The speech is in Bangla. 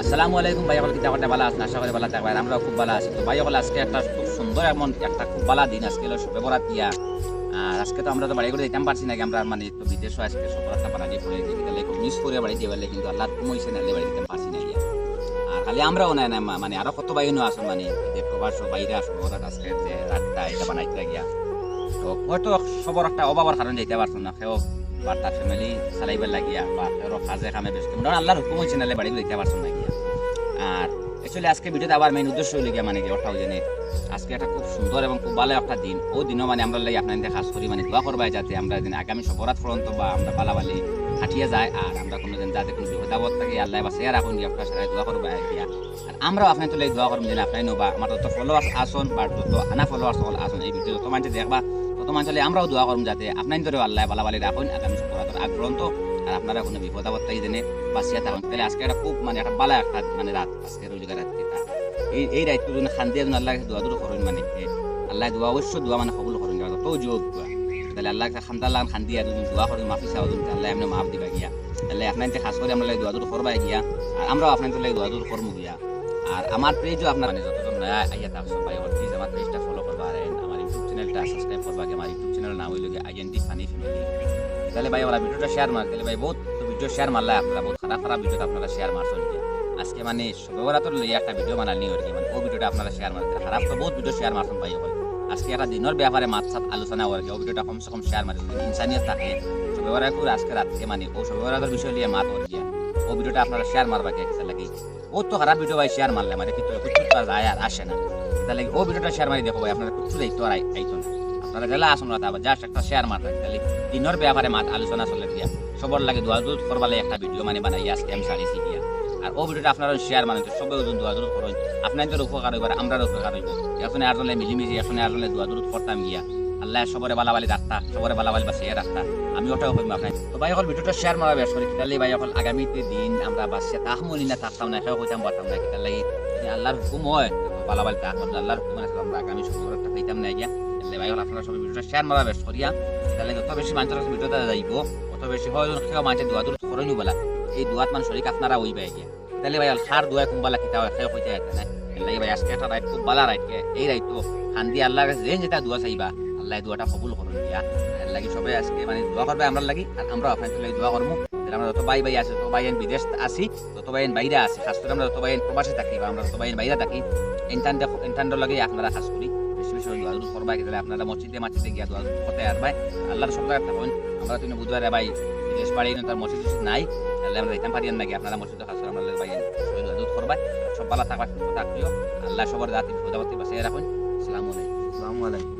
আসসালামু আলাইকুম ভাই, সকল কিতা করতে ভালো আছেন? আশা করি ভালো থাকবেন। আমরা খুব ভালো আছি। তো ভাই সকল, আজকে একটা খুব সুন্দর এমন একটা খুব ভালো দিন। আজকে হলো শবে বরাত ইয়া। আর আজকে তো আমরা তো বাড়ি করে দিতাম পারছি না, আমরা মানে তো বিদেশও আজকে সফলতা বাড়ি পড়ে গেছি, তাহলে খুব মিস করে বাড়ি দিয়ে বললে, কিন্তু আল্লাহর হুকুম হইছে না, বাড়ি দিতাম পারছি না গিয়া। আর খালি আমরাও না না মানে আরো কত বাইনও আসুন, মানে যে প্রবাস বাইরে আসুন, ওরা আজকে যে রাতটা এটা বানাইতে গিয়া। তো হয়তো সবর একটা অভাবের কারণে যেতে পারছো না, সেও বা তার ফ্যামিলি চালাইবার লাগিয়া বা সেও কাজে কামে ব্যস্ত, মোটামুটি আল্লাহর হুকুম হয়েছে নাহলে বাড়ি যেতে পারছো না গিয়া। আর অ্যাকচুয়ালি আজকে ভিডিওতে আবার মেইন উদ্দেশ্য হইলে গিয়া মানে কি ওঠাও জানে আজকে একটা খুব সুন্দর এবং খুব ভালো একটা দিন। ও দিনও মানে আমরা লাগে আপনাদের খাস করি মানে দোয়া করবাই, যাতে আমরা দিন আগামী সবরাত পর্যন্ত বা আমরা পালাবালি হাঁটিয়ে যায়, আর আমরা কোনো দিন যাতে কোনো বিপদাবদ থাকে আল্লাহ বা শেয়ার রাখুন গিয়ে আপনার সাথে দোয়া করবা গিয়া। আর আমরাও আপনার তোলে দোয়া করবো যেন আপনাই বা আমার যত ফলোয়ার্স আসুন বা যত আনা ফলোয়ার্স সকল আসুন, এই ভিডিও যত মানুষ দেখবা তত মানুষ আমরাও দোয়া করুন যাতে আপনার ধরে আল্লাহ পালাবালি রাখুন আগামী সবরাতের আগ পর্যন্ত, আর আপনারা কোনো বিপদাবদ থেকে জেনে বাঁচিয়া থাকুন। তাহলে আজকে একটা খুব মানে একটা বালা একটা মানে রাত, আজকে রোজগার রাত এই রাতটু যদি খান্দিয়া যদি আল্লাহ দোয়া দূর করুন, মানে আল্লাহ দোয়া অবশ্য দোয়া মানে কবুল করুন, যত যোগ দোয়া। তাহলে আল্লাহ খান্দার লাগান খান্দিয়া যদি দোয়া করুন মাফি চাওয়া যদি আল্লাহ এমনি মাফ দিবা গিয়া। তাহলে আপনার খাস করে আমরা দোয়া দূর করবা গিয়া, আর আমরাও আপনার তো দোয়া দূর করবো গিয়া। আর আমার পেজও আপনার মানে যতজন নয়া আইয়া থাকছো ভাই, প্লিজ আমার পেজটা ফলো করবা, আর আমার ইউটিউব চ্যানেলটা সাবস্ক্রাইব করবা। আমার ইউটিউব চ্যানেলের নাম হইল আইএনডি ফানি ফ্যামিলি। তাহলে ভাই ওরা ভিডিওটা শেয়ার মার, তাহলে ভাই বহুত ভিডিও শেয়ার মারলে আপনারা বহুত খারাপ খারাপ ভিডিও আপনারা শেয়ার মারছেন গিয়া। আজকে মানে সবেবরাতর লইয়া একটা ভিডিও বানালি আর কি, মানে ও ভিডিওটা আপনারা শেয়ার মারতে খারাপ তো বহুত ভিডিও শেয়ার মারছেন ভাই বলে। আজকে একটা দিনের ব্যাপারে মাত সাত আলোচনা আর কি, ও ভিডিওটা কমসে কম শেয়ার মারি, ইনসানিয়ত থাকে সবেবরাত করে আজকে রাতকে মানে ও সবেবরাতের বিষয় নিয়ে মাত আর গিয়া। ও ভিডিওটা আপনারা শেয়ার মারবা কে লাগি, বহুত তো খারাপ ভিডিও ভাই শেয়ার মারলে মানে কিন্তু কিছু যায় আর আসে না। তাহলে ও ভিডিওটা শেয়ার মারি দেখো ভাই, আপনারা কিছু দেখতে আর আইতো না, আপনারা গেলা আসুন রাত আবার জাস্ট একটা শেয়ার মারবেন। তাহলে দিনের ব্যাপারে মাত আলোচনা চলে দিয়া সবার লাগে দোয়া দূর করবার লাগে একটা ভিডিও মানে বানাই আজকে আমি সারিছি গিয়া। আর ও ভিডিওটা আপনারা শেয়ার মানে সবাই দোয়া দূর করুন, আপনাদের উপকার হইবার আমরাও উপকার হইব। এখন আর জলে মিলিমিশি এখন আর জলে দোয়া দূর করতাম গিয়া, আল্লাহ সবরে বালাবালি রাখতা, সবরে বালাবালি বাঁচিয়ে রাখতা, আমি ওটাও হইম আপনার। তো ভাই এখন ভিডিওটা শেয়ার মারা বেশ করি, তাহলে ভাই এখন আগামীতে দিন আমরা বাঁচিয়ে তাহমলি না থাকতাম না, সেও হইতাম পারতাম না, তার লাগে আল্লাহর হুকুম হয় বালাবালি তাহ আল্লাহর হুকুম আছে, আমরা আগামী সবরটা পাইতাম না গিয়া। তাহলে ভাই আপনারা সবাই ভিডিওটা শেয়ার মারা বেশ করিয়া, তাহলে যত বেশি মানুষের ভিডিওটা যাইব অত বেশি হয় সেও মানুষের দোয়া দূর করেনি বলা, এই দোয়াত মান শরীর আপনারা ওই বাই গিয়া। তাহলে ভাই সার দোয়া কুম্বালা কিতা হয় সেও হইতে যাচ্ছে না। তাহলে ভাই আজকে একটা রাইট খুব বালা রাইট, এই রাইট তো খান্দি আল্লাহর যে যেটা দোয়া চাইবা আল্লাহ দোয়াটা কবুল করুন দিয়া। লাগি সবাই আজকে মানে দোয়া করবে আমরা লাগি, আর আমরা আপনার লাগি দোয়া করবো। আমরা যত ভাই ভাই আছি, তত ভাই বিদেশ আসি, তত ভাই বাইরে আসি, খাস করে আমরা যত ভাই প্রবাসে থাকি বা আমরা যত ভাই বাইরে থাকি, ইন্টারনেট লাগে আপনারা খাস করি বেশি বেশি দোয়া দূর করবা। তাহলে আপনারা মসজিদে মাসজিদে গিয়া দোয়া করতে আসবাই, আল্লাহর সব জায়গায় থাকুন। আমরা তুমি বুধবারে ভাই বিদেশ বাড়ি তার মসজিদ নাই, তাহলে আমরা যেতাম পারি নাকি আপনারা মসজিদে খাস করে আমরা ভাই দোয়া দূর করবাই। সব ভালো থাকবা, সুস্থ থাকলেও আল্লাহ সবার জাতি বিপদাবর্তী বাঁচিয়ে রাখুন। আসসালামু আলাইকুম।